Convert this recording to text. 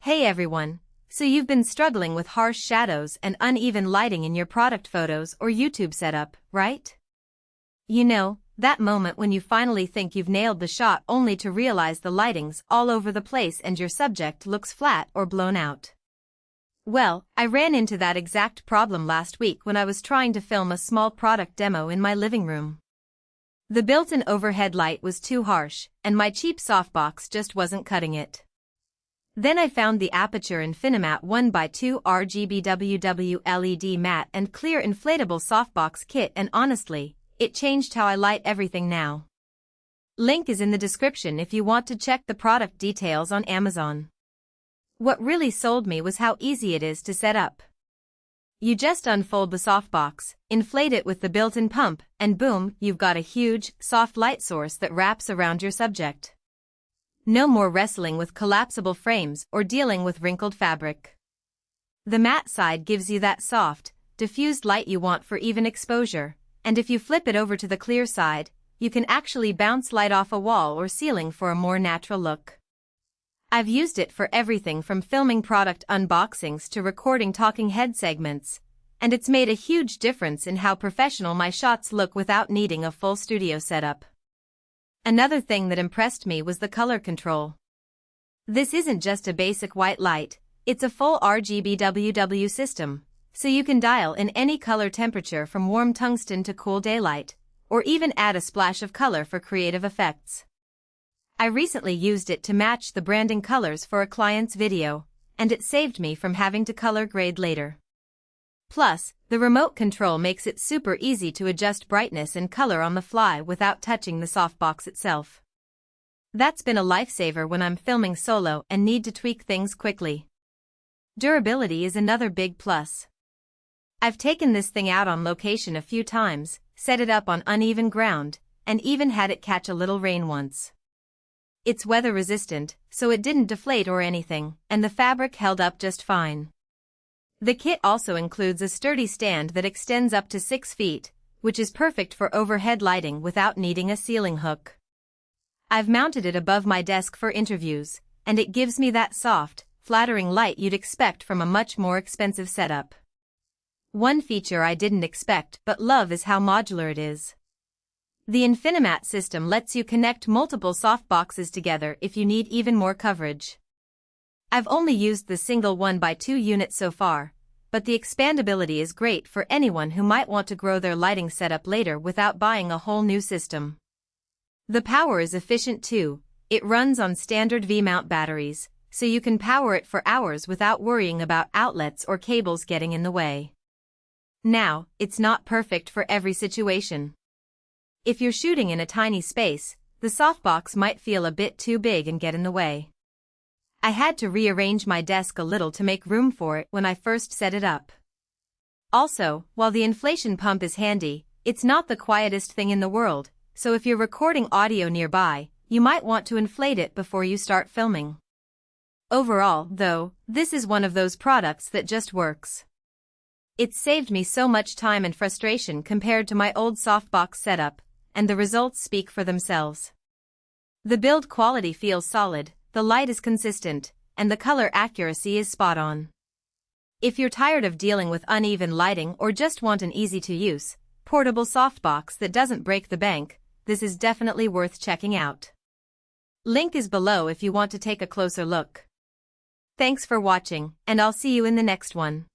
Hey everyone! So you've been struggling with harsh shadows and uneven lighting in your product photos or YouTube setup, right? You know, that moment when you finally think you've nailed the shot only to realize the lighting's all over the place and your subject looks flat or blown out. Well, I ran into that exact problem last week when I was trying to film a small product demo in my living room. The built-in overhead light was too harsh, and my cheap softbox just wasn't cutting it. Then I found the Aputure INFINIMAT 1x2 RGBWW LED Mat and clear inflatable softbox kit, and honestly, it changed how I light everything now. Link is in the description if you want to check the product details on Amazon. What really sold me was how easy it is to set up. You just unfold the softbox, inflate it with the built-in pump, and boom, you've got a huge, soft light source that wraps around your subject. No more wrestling with collapsible frames or dealing with wrinkled fabric. The matte side gives you that soft, diffused light you want for even exposure, and if you flip it over to the clear side, you can actually bounce light off a wall or ceiling for a more natural look. I've used it for everything from filming product unboxings to recording talking head segments, and it's made a huge difference in how professional my shots look without needing a full studio setup. Another thing that impressed me was the color control. This isn't just a basic white light, it's a full RGBWW system, so you can dial in any color temperature from warm tungsten to cool daylight, or even add a splash of color for creative effects. I recently used it to match the branding colors for a client's video, and it saved me from having to color grade later. Plus, the remote control makes it super easy to adjust brightness and color on the fly without touching the softbox itself. That's been a lifesaver when I'm filming solo and need to tweak things quickly. Durability is another big plus. I've taken this thing out on location a few times, set it up on uneven ground, and even had it catch a little rain once. It's weather resistant, so it didn't deflate or anything, and the fabric held up just fine. The kit also includes a sturdy stand that extends up to 6 feet, which is perfect for overhead lighting without needing a ceiling hook. I've mounted it above my desk for interviews, and it gives me that soft, flattering light you'd expect from a much more expensive setup. One feature I didn't expect but love is how modular it is. The INFINIMAT system lets you connect multiple softboxes together if you need even more coverage. I've only used the single 1x2 unit so far, but the expandability is great for anyone who might want to grow their lighting setup later without buying a whole new system. The power is efficient too. It runs on standard V-mount batteries, so you can power it for hours without worrying about outlets or cables getting in the way. Now, it's not perfect for every situation. If you're shooting in a tiny space, the softbox might feel a bit too big and get in the way. I had to rearrange my desk a little to make room for it when I first set it up. Also, while the inflation pump is handy, it's not the quietest thing in the world, so if you're recording audio nearby, you might want to inflate it before you start filming. Overall, though, this is one of those products that just works. It's saved me so much time and frustration compared to my old softbox setup, and the results speak for themselves. The build quality feels solid, the light is consistent, and the color accuracy is spot on. If you're tired of dealing with uneven lighting or just want an easy-to-use, portable softbox that doesn't break the bank, this is definitely worth checking out. Link is below if you want to take a closer look. Thanks for watching, and I'll see you in the next one.